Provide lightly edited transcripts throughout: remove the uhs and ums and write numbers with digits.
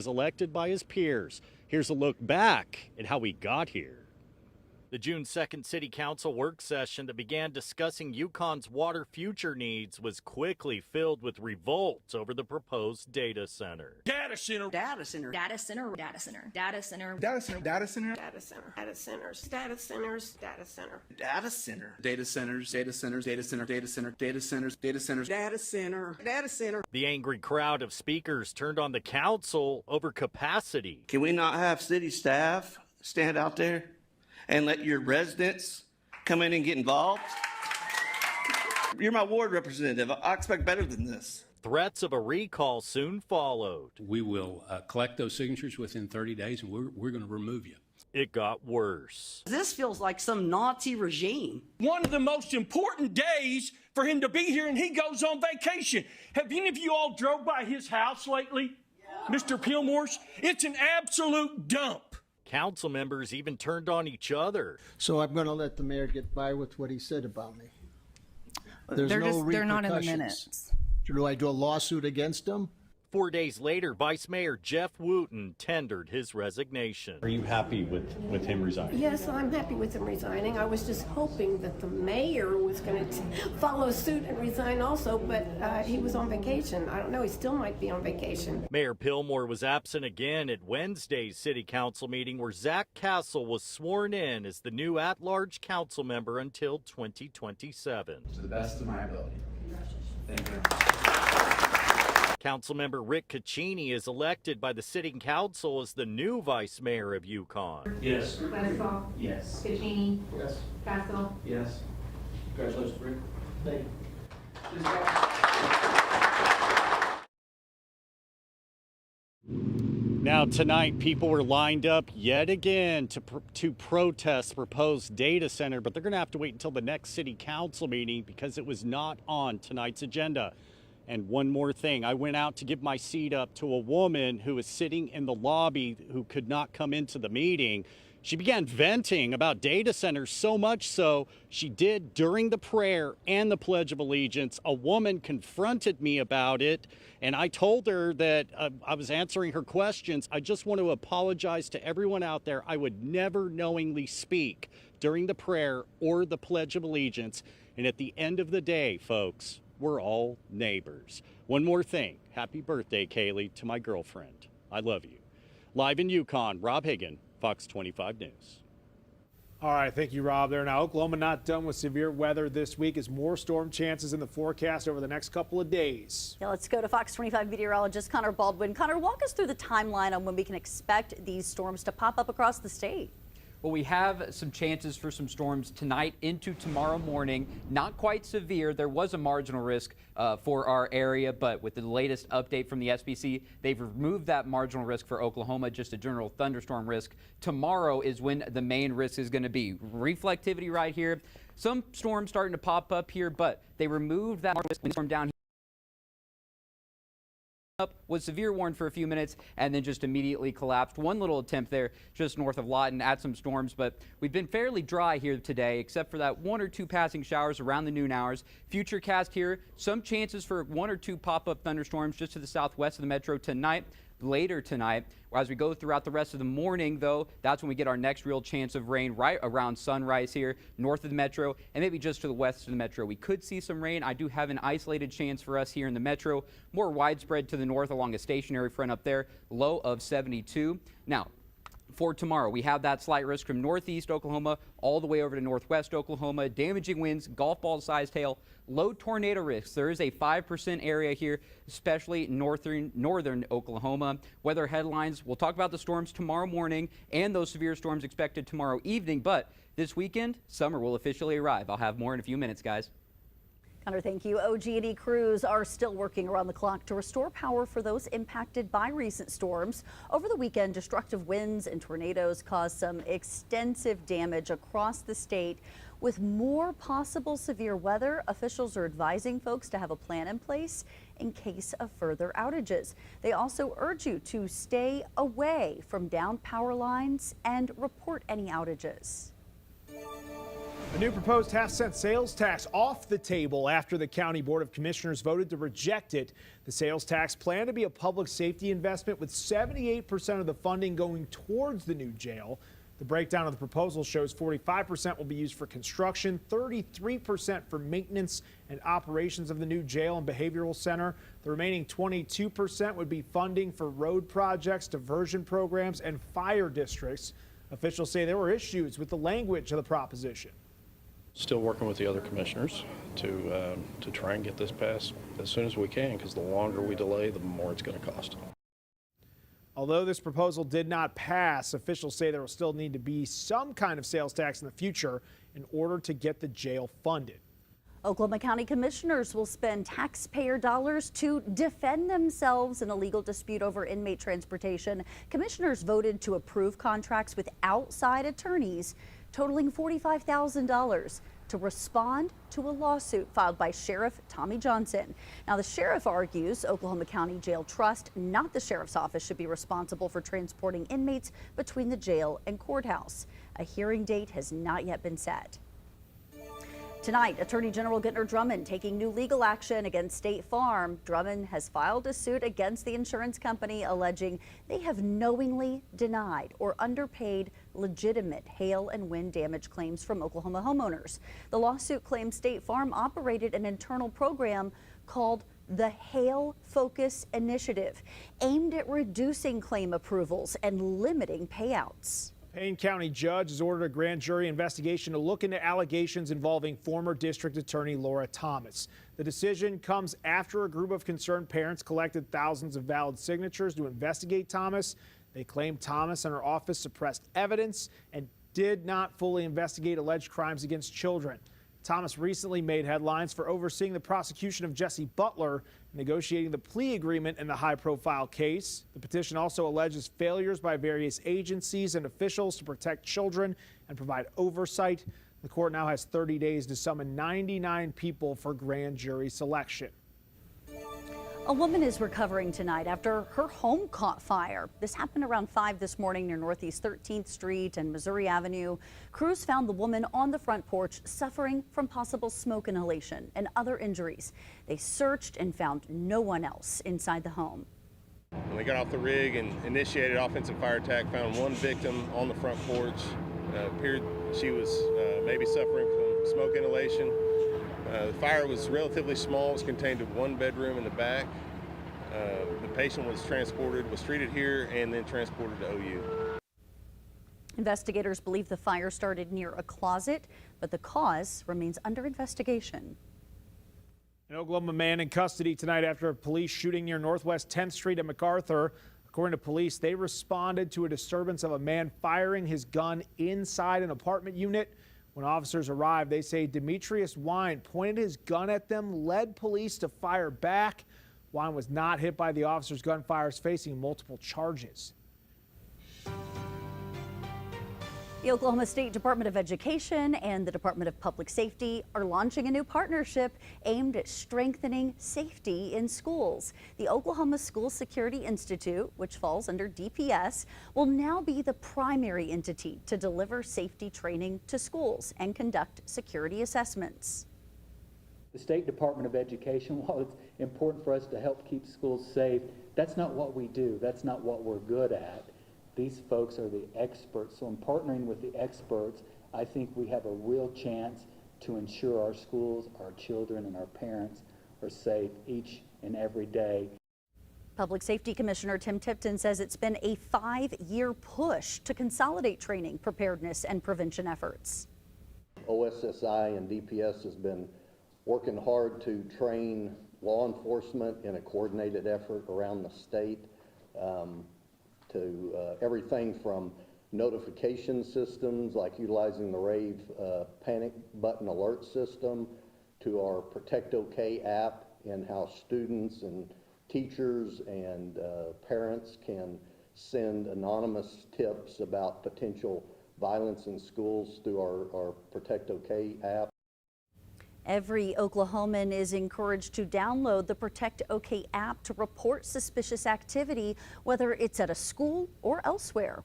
was elected by his peers. Here's a look back at how we got here. The June 2nd City Council work session that began discussing Yukon's water future needs was quickly filled with revolt over the proposed data center. Data center. Data center. Data center. Data center. Data center. Data center. Data center. Data center. Data centers. Data centers. Data center. Data center. Data centers. Data centers. Data center. Data center. Data centers. Data centers. Data center. Data center. The angry crowd of speakers turned on the council over capacity. Can we not have city staff stand out there and let your residents come in and get involved? You're my ward representative. I expect better than this. Threats of a recall soon followed. We will collect those signatures within 30 days, and we're going to remove you. It got worse. This feels like some Nazi regime. One of the most important days for him to be here, and he goes on vacation. Have any of you all drove by his house lately? Yeah. Mr. Pillmore's? It's an absolute dump. Council members even turned on each other. So I'm going to let the mayor get by with what he said about me. There's they're no they're not in the repercussions. minutes. Do I do a lawsuit against him? 4 days later, Vice Mayor Jeff Wooten tendered his resignation. Are you happy with him resigning? Yes, I'm happy with him resigning. I was just hoping that the mayor was going to follow suit and resign also, but he was on vacation. I don't know, he still might be on vacation. Mayor Pillmore was absent again at Wednesday's city council meeting where Zach Castle was sworn in as the new at-large council member until 2027. To the best of my ability. Thank you. Councilmember Rick Caccini is elected by the city council as the new vice mayor of Yukon. Yes. Bledsoe. Yes. Caccini. Yes. Castle. Yes. Congratulations, Rick. Thank you. Now tonight, people were lined up yet again to protest the proposed data center, but they're going to have to wait until the next city council meeting because it was not on tonight's agenda. And one more thing, I went out to give my seat up to a woman who was sitting in the lobby who could not come into the meeting. She began venting about data centers, so much so she did during the prayer and the Pledge of Allegiance. A woman confronted me about it, and I told her that I was answering her questions. I just want to apologize to everyone out there. I would never knowingly speak during the prayer or the Pledge of Allegiance. And at the end of the day, folks, we're all neighbors. One more thing. Happy birthday, Kaylee, to my girlfriend. I love you. Live in Yukon, Rob Higgin, Fox 25 News. All right, thank you, Rob. There now, Oklahoma not done with severe weather this week as more storm chances in the forecast over the next couple of days. Yeah, let's go to Fox 25 meteorologist Connor Baldwin. Connor, walk us through the timeline on when we can expect these storms to pop up across the state. Well, we have some chances for some storms tonight into tomorrow morning. Not quite severe. There was a marginal risk for our area, but with the latest update from the SPC, they've removed that marginal risk for Oklahoma, just a general thunderstorm risk. Tomorrow is when the main risk is going to be. Reflectivity right here. Some storms starting to pop up here, but they removed that marginal risk storm down here. Was severe warned for a few minutes and then just immediately collapsed. One little attempt there just north of Lawton at some storms, but we've been fairly dry here today except for that 1 or 2 passing showers around the noon hours. Futurecast here, some chances for 1 or 2 pop-up thunderstorms just to the southwest of the metro tonight. Later tonight. As we go throughout the rest of the morning, though, that's when we get our next real chance of rain right around sunrise here, north of the metro, and maybe just to the west of the metro. We could see some rain. I do have an isolated chance for us here in the metro, more widespread to the north along a stationary front up there, low of 72. Now, for tomorrow, we have that slight risk from northeast Oklahoma all the way over to northwest Oklahoma. Damaging winds, golf ball sized hail, low tornado risks. There is a 5% area here, especially northern Oklahoma. Weather headlines, we'll talk about the storms tomorrow morning and those severe storms expected tomorrow evening. But this weekend, summer will officially arrive. I'll have more in a few minutes, guys. Connor, thank you. OG&E crews are still working around the clock to restore power for those impacted by recent storms. Over the weekend, destructive winds and tornadoes caused some extensive damage across the state. With more possible severe weather, officials are advising folks to have a plan in place in case of further outages. They also urge you to stay away from downed power lines and report any outages. A new proposed half-cent sales tax off the table after the County Board of Commissioners voted to reject it. The sales tax planned to be a public safety investment with 78% of the funding going towards the new jail. The breakdown of the proposal shows 45% will be used for construction, 33% for maintenance and operations of the new jail and behavioral center. The remaining 22% would be funding for road projects, diversion programs, and fire districts. Officials say there were issues with the language of the proposition. Still working with the other commissioners to try and get this passed as soon as we can, because the longer we delay, the more it's going to cost. Although this proposal did not pass, officials say there will still need to be some kind of sales tax in the future in order to get the jail funded. Oklahoma County commissioners will spend taxpayer dollars to defend themselves in a legal dispute over inmate transportation. Commissioners voted to approve contracts with outside attorneys totaling $45,000 to respond to a lawsuit filed by Sheriff Tommy Johnson. Now, the sheriff argues Oklahoma County Jail Trust, not the sheriff's office, should be responsible for transporting inmates between the jail and courthouse. A hearing date has not yet been set. Tonight, Attorney General Gentner Drummond taking new legal action against State Farm. Drummond has filed a suit against the insurance company alleging they have knowingly denied or underpaid legitimate hail and wind damage claims from Oklahoma homeowners. The lawsuit claims State Farm operated an internal program called the Hail Focus Initiative, aimed at reducing claim approvals and limiting payouts. Payne County judge has ordered a grand jury investigation to look into allegations involving former district attorney Laura Thomas. The decision comes after a group of concerned parents collected thousands of valid signatures to investigate Thomas. They claim Thomas and her office suppressed evidence and did not fully investigate alleged crimes against children. Thomas recently made headlines for overseeing the prosecution of Jesse Butler, negotiating the plea agreement in the high-profile case. The petition also alleges failures by various agencies and officials to protect children and provide oversight. The court now has 30 days to summon 99 people for grand jury selection. A woman is recovering tonight after her home caught fire. This happened around 5 this morning near Northeast 13th Street and Missouri Avenue. Crews found the woman on the front porch suffering from possible smoke inhalation and other injuries. They searched and found no one else inside the home. When they got off the rig and initiated offensive fire attack, found one victim on the front porch. Appeared she was maybe suffering from smoke inhalation. The fire was relatively small. It was contained to one bedroom in the back. The patient was treated here and then transported to OU. Investigators believe the fire started near a closet, but the cause remains under investigation. An Oklahoma man in custody tonight after a police shooting near Northwest 10th Street at MacArthur. According to police, they responded to a disturbance of a man firing his gun inside an apartment unit. When officers arrived, they say Demetrius Wine pointed his gun at them, led police to fire back. Wine was not hit by the officers' gunfire, facing multiple charges. The Oklahoma State Department of Education and the Department of Public Safety are launching a new partnership aimed at strengthening safety in schools. The Oklahoma School Security Institute, which falls under DPS, will now be the primary entity to deliver safety training to schools and conduct security assessments. The State Department of Education, while it's important for us to help keep schools safe, that's not what we do. That's not what we're good at. These folks are the experts, so in partnering with the experts, I think we have a real chance to ensure our schools, our children, and our parents are safe each and every day. Public Safety Commissioner Tim Tipton says it's been a 5-year push to consolidate training, preparedness, and prevention efforts. OSSI and DPS has been working hard to train law enforcement in a coordinated effort around the state. To everything from notification systems like utilizing the RAVE panic button alert system to our Protect OK app, and how students and teachers and parents can send anonymous tips about potential violence in schools through our Protect OK app. Every Oklahoman is encouraged to download the Protect OK app to report suspicious activity, whether it's at a school or elsewhere.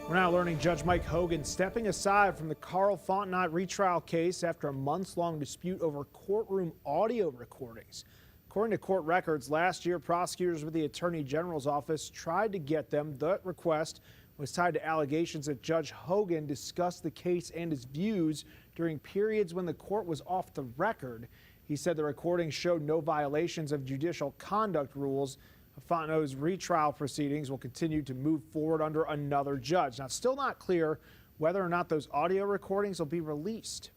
We're now learning Judge Mike Hogan stepping aside from the Carl Fontenot retrial case after a months-long dispute over courtroom audio recordings. According to court records, last year, prosecutors with the Attorney General's office tried to get them. The request was tied to allegations that Judge Hogan discussed the case and his views during periods when the court was off the record. He said the recordings showed no violations of judicial conduct rules. Fontenot's retrial proceedings will continue to move forward under another judge. Now, it's still not clear whether or not those audio recordings will be released.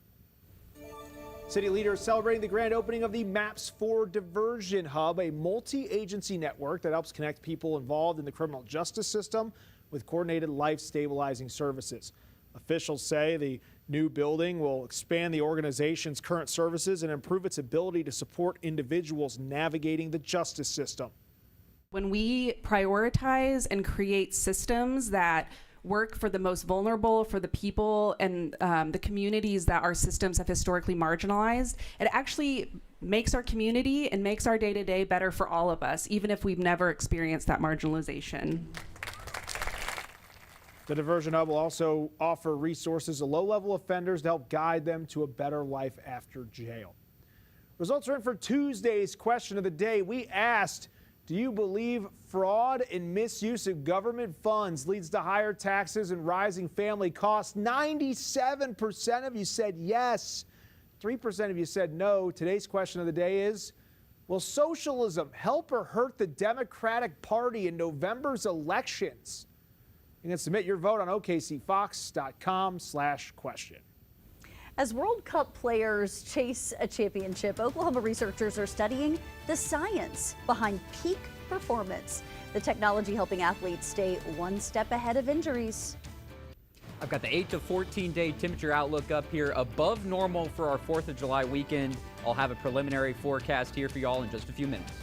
City leaders celebrating the grand opening of the Maps for Diversion Hub, a multi-agency network that helps connect people involved in the criminal justice system with coordinated life-stabilizing services. Officials say the new building will expand the organization's current services and improve its ability to support individuals navigating the justice system. When we prioritize and create systems that work for the most vulnerable, for the people and the communities that our systems have historically marginalized, it actually makes our community and makes our day-to-day better for all of us, even if we've never experienced that marginalization. The Diversion Hub will also offer resources to low-level offenders to help guide them to a better life after jail. Results are in for Tuesday's question of the day. We asked, do you believe fraud and misuse of government funds leads to higher taxes and rising family costs? 97% of you said yes. 3% of you said no. Today's question of the day is, will socialism help or hurt the Democratic Party in November's elections? You can submit your vote on okcfox.com/question. As World Cup players chase a championship, Oklahoma researchers are studying the science behind peak performance, the technology helping athletes stay one step ahead of injuries. I've got the 8 to 14-day temperature outlook up here, above normal for our 4th of July weekend. I'll have a preliminary forecast here for y'all in just a few minutes.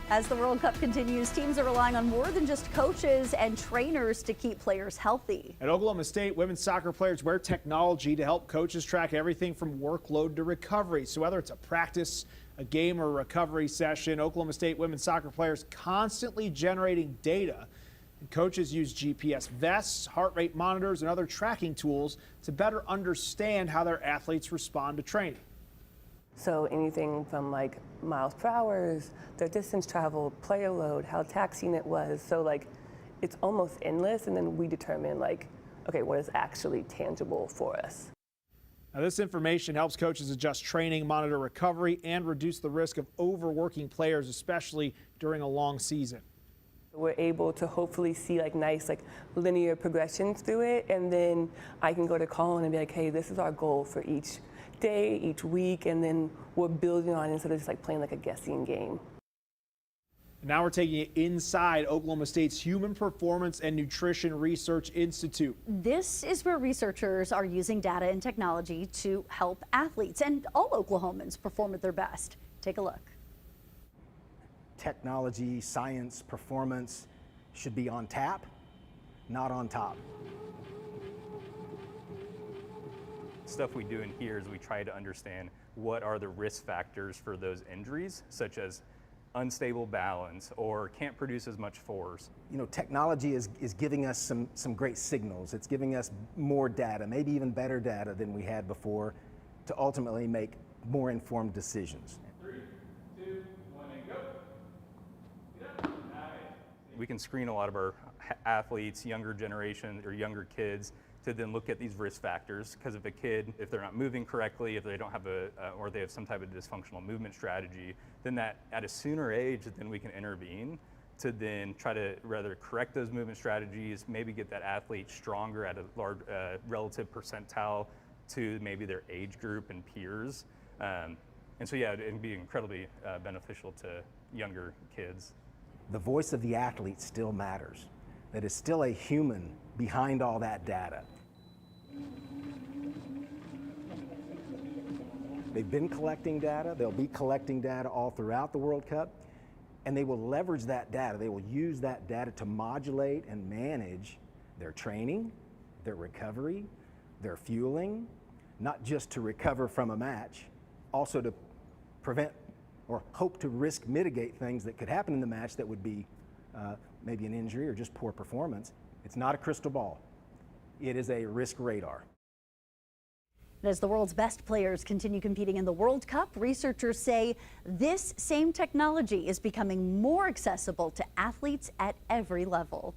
As the World Cup continues, teams are relying on more than just coaches and trainers to keep players healthy. At Oklahoma State, women's soccer players wear technology to help coaches track everything from workload to recovery. So whether it's a practice, a game, or a recovery session, Oklahoma State women's soccer players constantly generating data. And coaches use GPS vests, heart rate monitors, and other tracking tools to better understand how their athletes respond to training. So anything from like miles per hour, their distance traveled, player load, how taxing it was. So like it's almost endless, and then we determine like, okay, what is actually tangible for us. Now, this information helps coaches adjust training, monitor recovery, and reduce the risk of overworking players, especially during a long season. We're able to hopefully see like nice like linear progressions through it, and then I can go to Colin and be like, hey, this is our goal for each day, each week, and then we're building on it instead of just like playing like a guessing game. Now we're taking it inside Oklahoma State's Human Performance and Nutrition Research Institute. This is where researchers are using data and technology to help athletes and all Oklahomans perform at their best. Take a look. Technology, science, performance should be on tap, not on top. Stuff we do in here is we try to understand what are the risk factors for those injuries, such as unstable balance or can't produce as much force. You know, technology is giving us some great signals. It's giving us more data, maybe even better data than we had before, to ultimately make more informed decisions. 3, 2, 1, and go. We can screen a lot of our athletes, younger generation or younger kids, to then look at these risk factors, because if a kid, if they're not moving correctly, if they don't have or they have some type of dysfunctional movement strategy, then that at a sooner age, then we can intervene to then try to rather correct those movement strategies, maybe get that athlete stronger at a large relative percentile to maybe their age group and peers. And so yeah, it'd be incredibly beneficial to younger kids. The voice of the athlete still matters. That is still a human behind all that data. They've been collecting data, they'll be collecting data all throughout the World Cup, and they will leverage that data. They will use that data to modulate and manage their training, their recovery, their fueling, not just to recover from a match, also to prevent or hope to risk mitigate things that could happen in the match that would be maybe an injury or just poor performance. It's not a crystal ball. It is a risk radar. As the world's best players continue competing in the World Cup, researchers say this same technology is becoming more accessible to athletes at every level.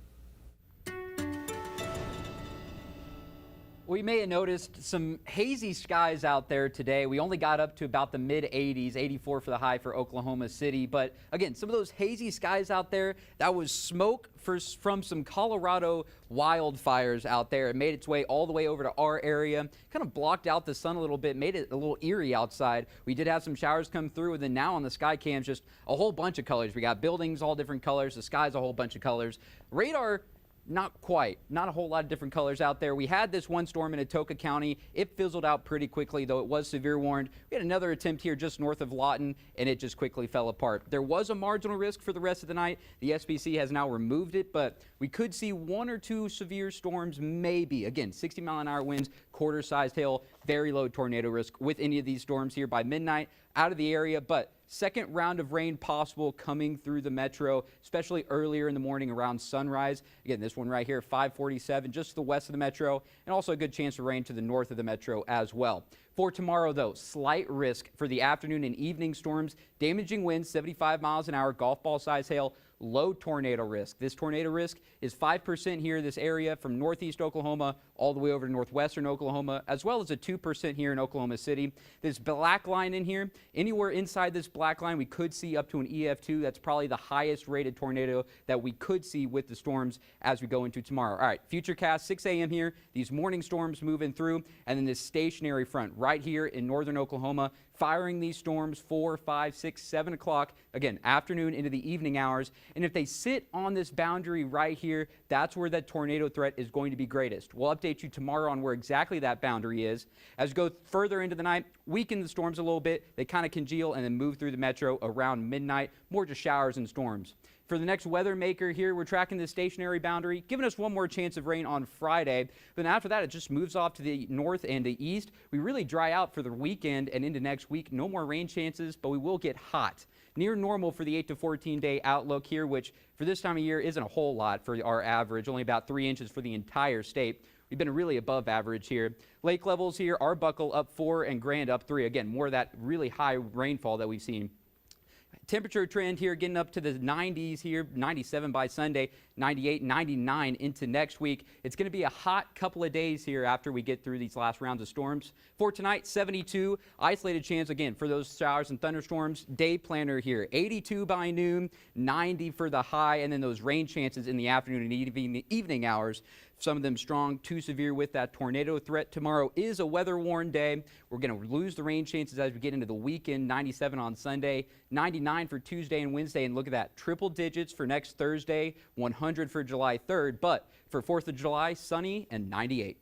We may have noticed some hazy skies out there today. We only got up to about the mid-80s, 84 for the high for Oklahoma City. But again, some of those hazy skies out there, that was smoke from some Colorado wildfires out there. It made its way all the way over to our area, kind of blocked out the sun a little bit, made it a little eerie outside. We did have some showers come through, and then now on the sky cams, just a whole bunch of colors. We got buildings, all different colors. The sky's a whole bunch of colors. Radar, not quite. Not a whole lot of different colors out there. We had this one storm in Atoka County. It fizzled out pretty quickly, though it was severe warned. We had another attempt here just north of Lawton, and it just quickly fell apart. There was a marginal risk for the rest of the night. The SPC has now removed it, but we could see 1 or 2 severe storms, maybe. Again, 60-mile-an-hour winds, quarter-sized hail, very low tornado risk with any of these storms here by midnight out of the area, but second round of rain possible coming through the metro, especially earlier in the morning around sunrise. Again, this one right here, 547, just to the west of the metro, and also a good chance for rain to the north of the metro as well. For tomorrow, though, slight risk for the afternoon and evening storms, damaging winds, 75 miles an hour, golf ball size hail, low tornado risk. This tornado risk is 5% here in this area from northeast Oklahoma all the way over to northwestern Oklahoma, as well as a 2% here in Oklahoma City. This black line in here, anywhere inside this black line, we could see up to an EF2. That's probably the highest rated tornado that we could see with the storms as we go into tomorrow. All right, futurecast 6 a.m. here. These morning storms moving through, and then this stationary front right here in northern Oklahoma, firing these storms 4, 5, 6, 7 o'clock, again, afternoon into the evening hours. And if they sit on this boundary right here, that's where that tornado threat is going to be greatest. We'll update you tomorrow on where exactly that boundary is. As we go further into the night, weaken the storms a little bit. They kind of congeal and then move through the metro around midnight, more just showers and storms. For the next weather maker here, we're tracking the stationary boundary, giving us one more chance of rain on Friday. Then after that, it just moves off to the north and the east. We really dry out for the weekend and into next week. No more rain chances, but we will get hot. Near normal for the 8 to 14 day outlook here, which for this time of year isn't a whole lot for our average, only about 3 inches for the entire state. We've been really above average here. Lake levels here, Arbuckle up 4 and Grand up 3. Again, more of that really high rainfall that we've seen. Temperature trend here getting up to the 90s here, 97 by Sunday, 98, 99 into next week. It's going to be a hot couple of days here after we get through these last rounds of storms. For tonight, 72, isolated chance again for those showers and thunderstorms. Day planner here, 82 by noon, 90 for the high, and then those rain chances in the afternoon and evening hours. Some of them strong, too severe with that tornado threat. Tomorrow is a weather-worn day. We're going to lose the rain chances as we get into the weekend. 97 on Sunday, 99 for Tuesday and Wednesday. And look at that, triple digits for next Thursday, 100 for July 3rd. But for 4th of July, sunny and 98.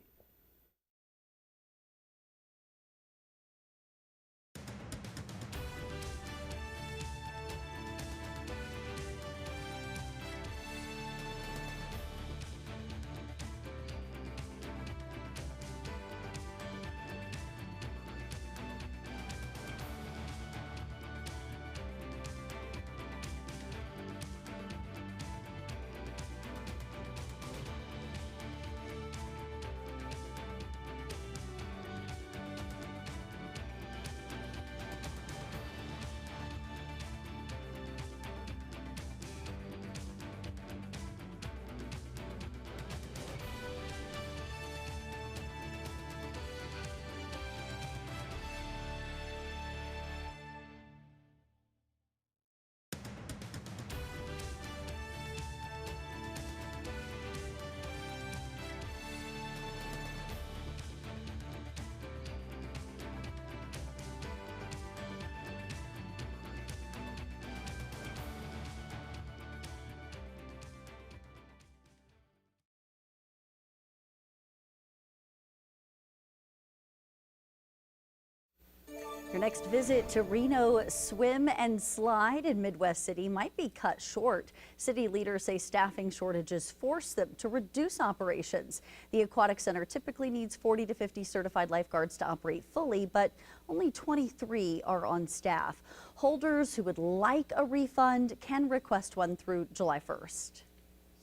Your next visit to Reno Swim and Slide in Midwest City might be cut short. City leaders say staffing shortages force them to reduce operations. The Aquatic Center typically needs 40 to 50 certified lifeguards to operate fully, but only 23 are on staff. Holders who would like a refund can request one through July 1st.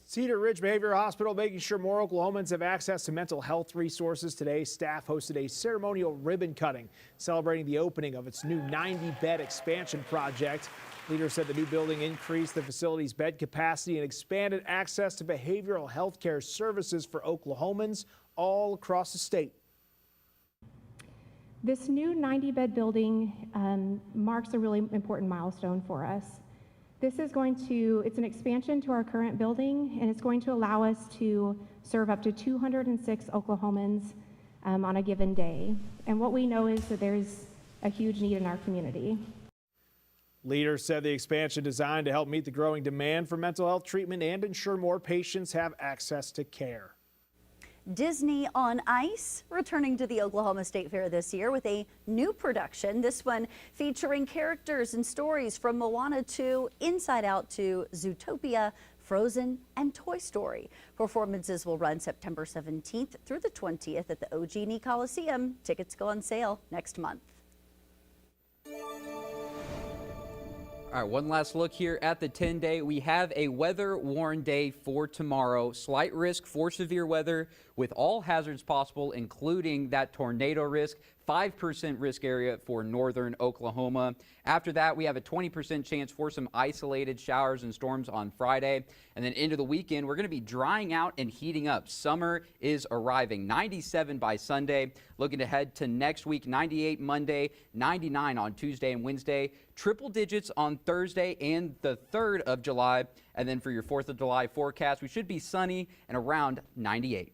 Cedar Ridge Behavioral Hospital making sure more Oklahomans have access to mental health resources. Today, staff hosted a ceremonial ribbon cutting celebrating the opening of its new 90-bed expansion project. Leaders said the new building increased the facility's bed capacity and expanded access to behavioral health care services for Oklahomans all across the state. This new 90-bed building marks a really important milestone for us. This is it's an expansion to our current building, and it's going to allow us to serve up to 206 Oklahomans on a given day. And what we know is that there's a huge need in our community. Leaders said the expansion designed to help meet the growing demand for mental health treatment and ensure more patients have access to care. Disney on Ice returning to the Oklahoma State Fair this year with a new production. This one featuring characters and stories from Moana to Inside Out to Zootopia, Frozen, and Toy Story. Performances will run September 17th through the 20th at the OG&E Coliseum. Tickets go on sale next month. All right, one last look here at the 10-day. We have a weather-warn day for tomorrow. Slight risk for severe weather with all hazards possible, including that tornado risk. 5% risk area for northern Oklahoma. After that, we have a 20% chance for some isolated showers and storms on Friday. And then into the weekend, we're going to be drying out and heating up. Summer is arriving. 97 by Sunday. Looking ahead to next week, 98 Monday, 99 on Tuesday and Wednesday. Triple digits on Thursday and the 3rd of July. And then for your 4th of July forecast, we should be sunny and around 98.